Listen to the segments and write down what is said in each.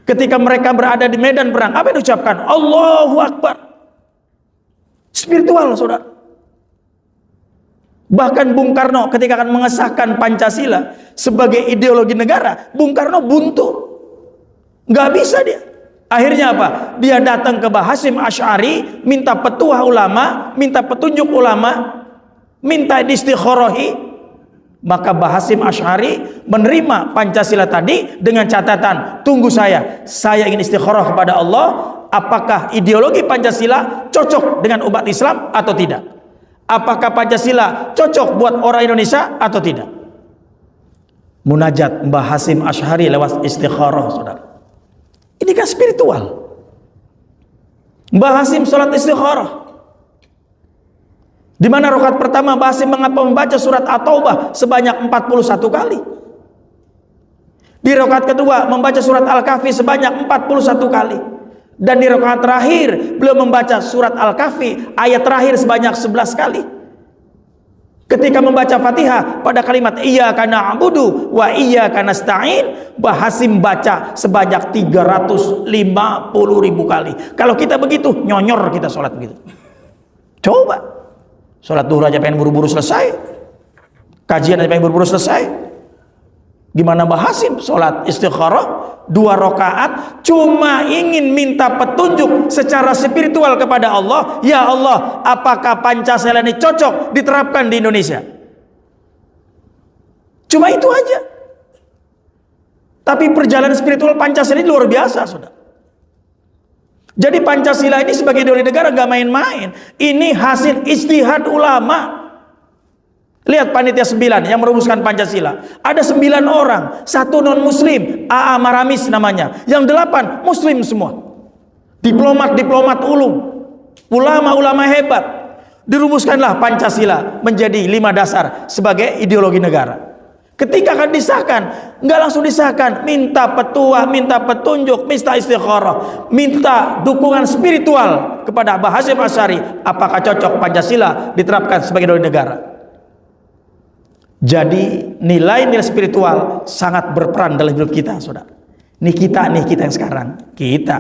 Ketika mereka berada di medan perang, apa yang diucapkan? Allahu Akbar. Spiritual, saudara. Bahkan Bung Karno ketika akan mengesahkan Pancasila sebagai ideologi negara, Bung Karno buntu. Nggak bisa dia. Akhirnya apa? Dia datang ke Hasyim Asy'ari, minta petuah ulama, minta petunjuk ulama, minta istikharahi. Maka Hasyim Asy'ari menerima Pancasila tadi dengan catatan, tunggu saya ingin istikharah kepada Allah, apakah ideologi Pancasila cocok dengan umat Islam atau tidak? Apakah Pancasila cocok buat orang Indonesia atau tidak? Munajat Hasyim Asy'ari lewat istikharah, saudara. Ini kan spiritual. Hasyim sholat istikharah. Di mana rakaat pertama Hasyim membaca surat At-Taubah sebanyak 41 kali. Di rakaat kedua membaca surat Al-Kahfi sebanyak 41 kali. Dan di rakaat terakhir beliau membaca surat Al-Kahfi ayat terakhir sebanyak 11 kali. Ketika membaca Fatihah pada kalimat iyyaka na'budu wa iyyaka nasta'in, Hasyim baca sebanyak 350.000 kali. Kalau kita begitu, nyonyor kita sholat begitu. Coba. Sholat duhur aja pengen buru-buru selesai, kajian aja pengen buru-buru selesai. Gimana Hasyim sholat istikharah 2 rakaat cuma ingin minta petunjuk secara spiritual kepada Allah. Ya Allah, apakah Pancasila ini cocok diterapkan di Indonesia? Cuma itu aja. Tapi perjalanan spiritual Pancasila ini luar biasa, saudara. Jadi Pancasila ini sebagai ideologi negara gak main-main. Ini hasil ijtihad ulama. Lihat panitia 9 yang merumuskan Pancasila. Ada 9 orang, 1 non muslim, A.A. Maramis namanya. Yang 8 muslim semua. Diplomat ulung, ulama-ulama hebat. Dirumuskanlah Pancasila menjadi 5 dasar sebagai ideologi negara. Ketika akan disahkan, nggak langsung disahkan, minta petuah, minta petunjuk, minta istikharah, minta dukungan spiritual kepada Hasyim Asy'ari, apakah cocok Pancasila diterapkan sebagai ideologi negara. Jadi nilai-nilai spiritual sangat berperan dalam hidup kita, saudara. Nih kita yang sekarang, kita,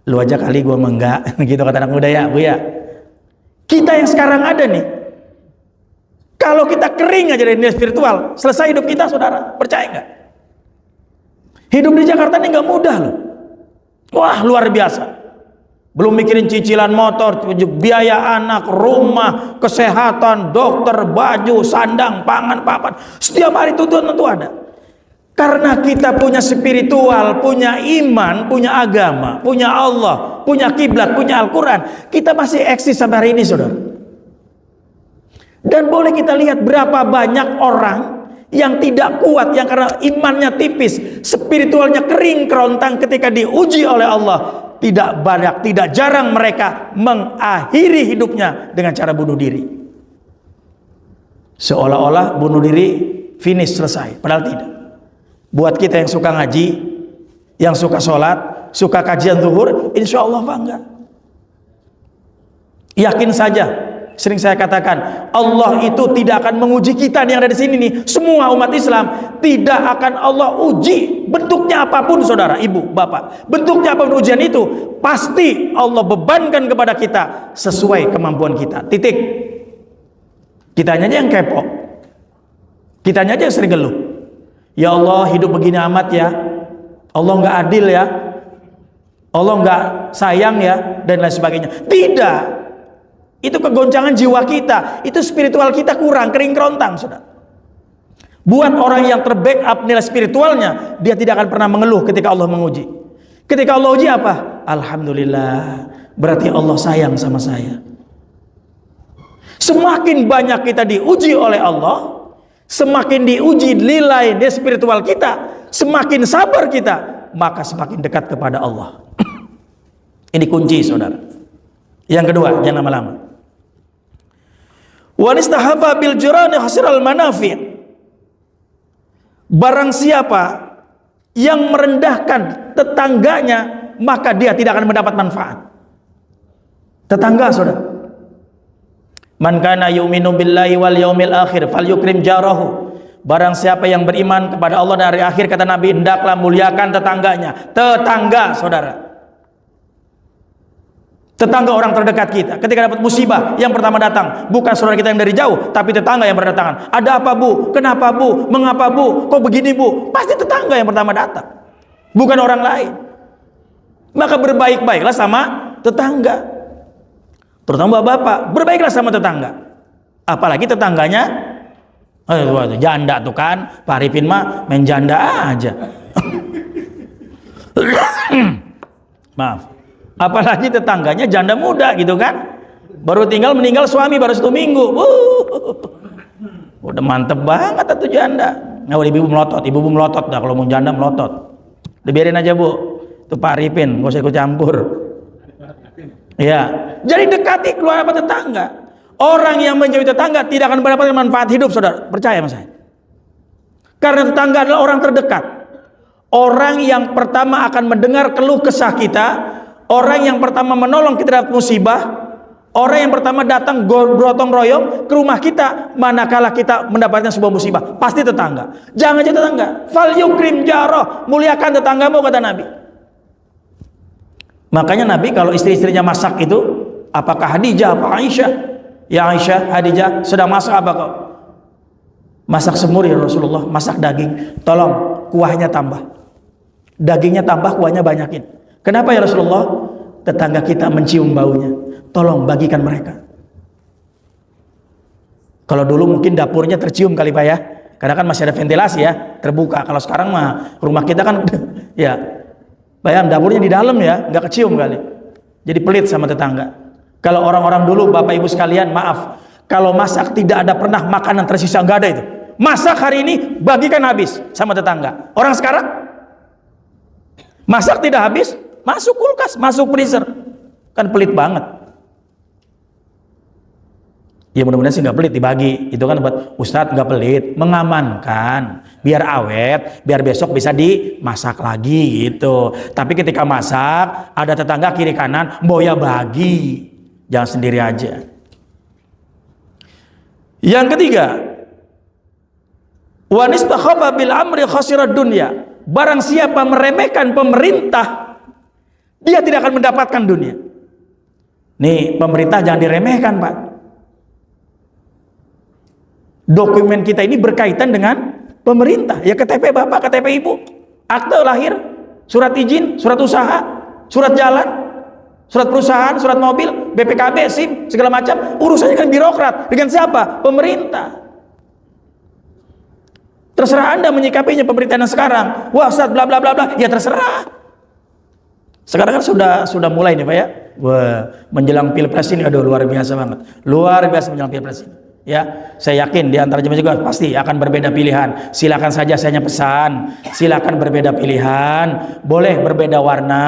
lu aja kali gua enggak, gitu kata anak muda ya, Bu ya. Kita yang sekarang ada nih. Kalau kita kering aja dari nilai spiritual, selesai hidup kita, saudara. Percaya nggak? Hidup di Jakarta ini nggak mudah loh. Wah, luar biasa. Belum mikirin cicilan motor, biaya anak, rumah, kesehatan, dokter, baju, sandang, pangan, papan. Setiap hari tuntutan tentu ada. Karena kita punya spiritual, punya iman, punya agama, punya Allah, punya kiblat, punya Al-Quran. Kita masih eksis sampai hari ini, saudara. Dan boleh kita lihat berapa banyak orang yang tidak kuat, yang karena imannya tipis, spiritualnya kering kerontang, ketika diuji oleh Allah, tidak jarang mereka mengakhiri hidupnya dengan cara bunuh diri. Seolah-olah bunuh diri finish, selesai, padahal tidak. Buat kita yang suka ngaji, yang suka sholat, suka kajian zuhur, insya Allah bangga. Yakin saja. Sering saya katakan, Allah itu tidak akan menguji kita yang ada di sini nih. Semua umat Islam tidak akan Allah uji, bentuknya apapun, saudara, ibu, bapak. Bentuknya apapun ujian itu, pasti Allah bebankan kepada kita sesuai kemampuan kita. Titik. Kitanya aja yang kepo. Kitanya aja yang sering geluh. Ya Allah, hidup begini amat ya. Allah nggak adil ya. Allah nggak sayang ya, dan lain sebagainya. Tidak. Itu kegoncangan jiwa kita, itu spiritual kita kurang, kering kerontang, saudara. Buat orang yang terbackup nilai spiritualnya, dia tidak akan pernah mengeluh ketika Allah menguji. Ketika Allah uji apa? Alhamdulillah, berarti Allah sayang sama saya. Semakin banyak kita diuji oleh Allah, semakin diuji nilai spiritual kita, semakin sabar kita, maka semakin dekat kepada Allah. Ini kunci, saudara. Yang kedua, jangan lama-lama. Wa nistahafa bil jirani khasiral manafi'. Barang siapa yang merendahkan tetangganya, maka dia tidak akan mendapat manfaat. Tetangga, saudara. Man kana yu'minu billahi wal yaumil akhir falyukrim jarahu. Barang siapa yang beriman kepada Allah dan hari akhir, kata Nabi, hendaklah muliakan tetangganya. Tetangga, saudara. Tetangga orang terdekat kita. Ketika dapat musibah, yang pertama datang bukan saudara kita yang dari jauh, tapi tetangga yang berdatangan. Ada apa, Bu? Kenapa, Bu? Mengapa, Bu? Kok begini, Bu? Pasti tetangga yang pertama datang, bukan orang lain. Maka berbaik-baiklah sama tetangga. Terutama bapak, berbaiklah sama tetangga. Apalagi tetangganya janda tuh kan, Pak Arifin mah main janda aja. Maaf. Apalagi tetangganya janda muda gitu kan, baru tinggal meninggal suami baru 1 minggu. Udah mantep banget tuh janda. Nah, ibu melotot dah, kalau mau janda melotot. Dibiarin aja, Bu. Itu Pak Arifin, gak usah ikut campur. Ya, jadi dekati keluarga apa tetangga. Orang yang menjauhi tetangga tidak akan mendapatkan manfaat hidup, saudara. Percaya sama saya. Karena tetangga adalah orang terdekat. Orang yang pertama akan mendengar keluh kesah kita. Orang yang pertama menolong kita dapat musibah. Orang yang pertama datang bergotong royong ke rumah kita manakala kita mendapatkan sebuah musibah. Pasti tetangga. Jangan jadi tetangga. Fal yukrim jaroh, muliakan tetanggamu, kata Nabi. Makanya Nabi kalau istri-istrinya masak itu, apakah Hadijah, apa Aisyah? Ya Aisyah, Hadijah sedang masak apa kok? Masak semur ya Rasulullah, masak daging. Tolong kuahnya tambah, dagingnya tambah, kuahnya banyakin. Kenapa ya Rasulullah? Tetangga kita mencium baunya, tolong bagikan mereka. Kalau dulu mungkin dapurnya tercium kali Pak ya, karena kan masih ada ventilasi ya, terbuka. Kalau sekarang mah rumah kita kan ya, bayang dapurnya di dalam ya, nggak kecium kali. Jadi pelit sama tetangga. Kalau orang-orang dulu, Bapak Ibu sekalian, maaf, kalau masak tidak ada pernah makanan tersisa, nggak ada itu. Masak hari ini, bagikan habis sama tetangga. Orang sekarang masak tidak habis, masuk kulkas, masuk freezer, kan pelit banget. Ya mudah-mudahan sih nggak pelit, dibagi. Itu kan buat Ustadz nggak pelit, mengamankan, biar awet, biar besok bisa dimasak lagi gitu. Tapi ketika masak, ada tetangga kiri kanan, boya bagi, jangan sendiri aja. Yang ketiga, wanistakhafa bil amri khasirad dunya. Barang siapa meremehkan pemerintah, dia tidak akan mendapatkan dunia. Nih, pemerintah jangan diremehkan, Pak. Dokumen kita ini berkaitan dengan pemerintah. Ya KTP Bapak, KTP Ibu, akte lahir, surat izin, surat usaha, surat jalan, surat perusahaan, surat mobil, BPKB, SIM, segala macam. Urusannya kan birokrat. Dengan siapa? Pemerintah. Terserah Anda menyikapinya pemerintahan sekarang. Wah, Ustaz, bla bla bla bla. Ya terserah. Sekarang kan sudah mulai nih Pak ya. Wah, menjelang Pilpres ini aduh luar biasa banget. Luar biasa menjelang Pilpres ini. Ya, saya yakin di antara jemaah juga pasti akan berbeda pilihan. Silakan saja, saya hanya pesan, silakan berbeda pilihan, boleh berbeda warna,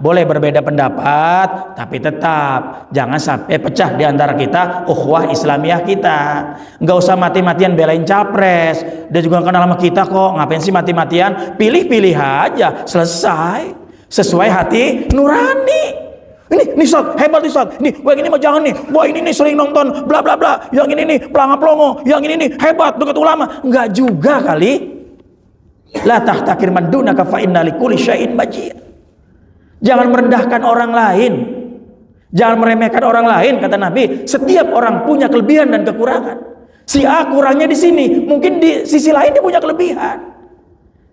boleh berbeda pendapat, tapi tetap jangan sampai pecah di antara kita, ukhuwah Islamiyah kita. Nggak usah mati-matian belain capres, dia juga kenal sama kita kok, ngapain sih mati-matian? Pilih-pilih aja, selesai, sesuai hati nurani. Ini Ustaz, hebat Ustaz. Nih, wah ini mah jangan nih. Wah ini nih sering nonton bla bla bla. Yang ini nih pelanga-pelongo. Yang ini nih hebat dekat ulama. Enggak juga kali. La tahtakir man dunaka fa inna likulli syai'in majid. Jangan merendahkan orang lain. Jangan meremehkan orang lain, kata Nabi. Setiap orang punya kelebihan dan kekurangan. Si A kurangnya di sini, mungkin di sisi lain dia punya kelebihan.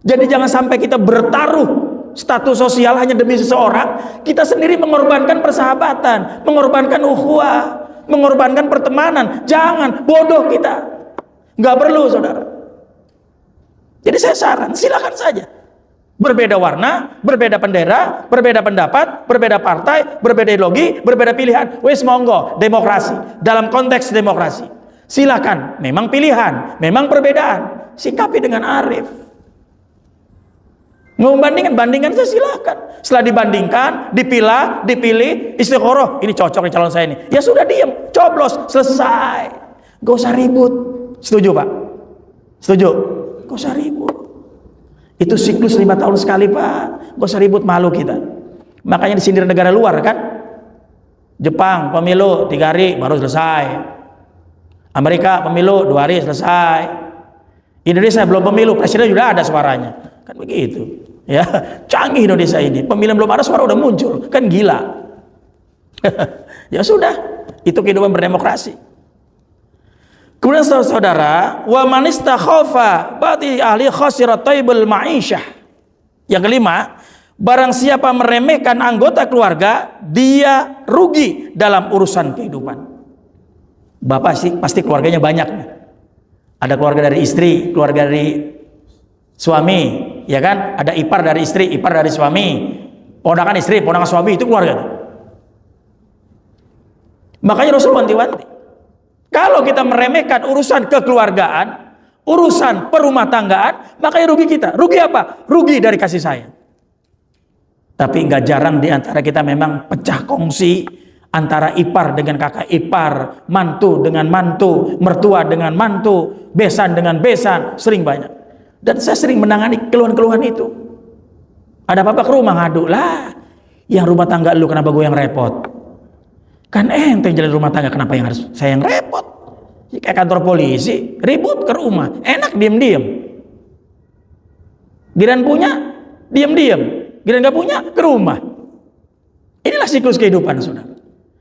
Jadi jangan sampai kita bertaruh status sosial hanya demi seseorang, kita sendiri mengorbankan persahabatan, mengorbankan ukhuwah, mengorbankan pertemanan. Jangan, bodoh kita, nggak perlu saudara. Jadi saya saran, silakan saja, berbeda warna, berbeda bendera, berbeda pendapat, berbeda partai, berbeda ideologi, berbeda pilihan, wes monggo, demokrasi. Dalam konteks demokrasi silakan, memang pilihan, memang perbedaan, sikapi dengan arif. Mau bandingkan saya silakan. Setelah dibandingkan, dipilah, dipilih, istikharah, ini cocok nih calon saya ini. Ya sudah diam, coblos, selesai. Gak usah ribut. Setuju Pak? Setuju? Gak usah ribut. Itu siklus 5 tahun sekali Pak. Gak usah ribut, malu kita. Makanya disindir negara luar kan. Jepang pemilu 3 hari baru selesai. Amerika pemilu 2 hari selesai. Indonesia belum pemilu, presiden sudah ada suaranya. Kan begitu. Ya, canggih Indonesia ini. Pemilihan belum ada, suara udah muncul. Kan gila. Ya sudah, itu kehidupan berdemokrasi. Kemudian saudara, wa man istakhafa ba'di ahli khasirat taibul ma'isyah. Yang kelima, barang siapa meremehkan anggota keluarga, dia rugi dalam urusan kehidupan. Bapak sih pasti keluarganya banyak. Ada keluarga dari istri, keluarga dari suami, ya kan? Ada ipar dari istri, ipar dari suami, ponakan istri, ponakan suami, itu keluarga. Makanya Rasul wanti-wanti, kalau kita meremehkan urusan kekeluargaan, urusan perumah tanggaan, makanya rugi kita. Rugi apa? Rugi dari kasih sayang. Tapi nggak jarang di antara kita memang pecah kongsi antara ipar dengan kakak ipar, mantu dengan mantu, mertua dengan mantu, besan dengan besan, sering banyak. Dan saya sering menangani keluhan-keluhan itu. Ada apa-apa ke rumah ngadu lah, yang rumah tangga lu kenapa gue yang repot? Kan enteng jalan rumah tangga, kenapa yang harus saya yang repot? Kayak kantor polisi, ribut ke rumah, enak diem-diem. Giliran punya, diem-diem. Giliran nggak punya, ke rumah. Inilah siklus kehidupan, saudara.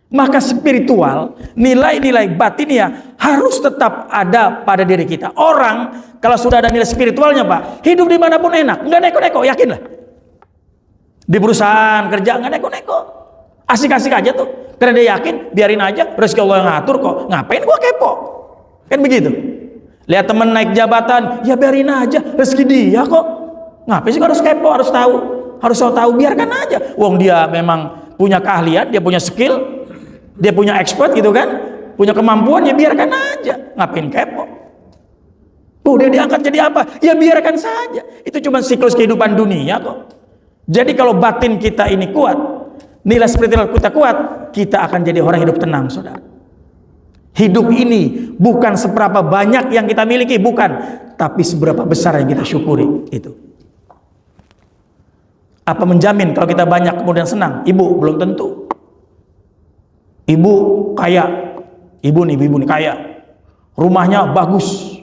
Maka spiritual, nilai-nilai batinnya harus tetap ada pada diri kita. Orang kalau sudah ada nilai spiritualnya, Pak, hidup dimanapun enak, nggak neko-neko, yakinlah. Di perusahaan kerja nggak neko-neko, asik-asik aja tuh. Karena dia yakin, biarin aja, rezeki Allah yang ngatur kok. Ngapain gua kepo? Kan begitu. Lihat temen naik jabatan, ya biarin aja, rezeki dia kok. Ngapain sih harus kepo, harus tahu? Harus tahu, biarkan aja. Wong dia memang punya keahlian, dia punya skill, dia punya expert gitu kan, punya kemampuan, ya biarkan aja. Ngapain kepo? Tuh dia diangkat jadi apa? Ya biarkan saja. Itu cuma siklus kehidupan dunia kok. Jadi kalau batin kita ini kuat, nilai spiritual kita kuat, kita akan jadi orang hidup tenang, saudara. Hidup ini bukan seberapa banyak yang kita miliki, bukan, tapi seberapa besar yang kita syukuri. Itu. Apa menjamin kalau kita banyak kemudian senang? Ibu, belum tentu. Ibu kaya, ibu nih kaya, rumahnya bagus,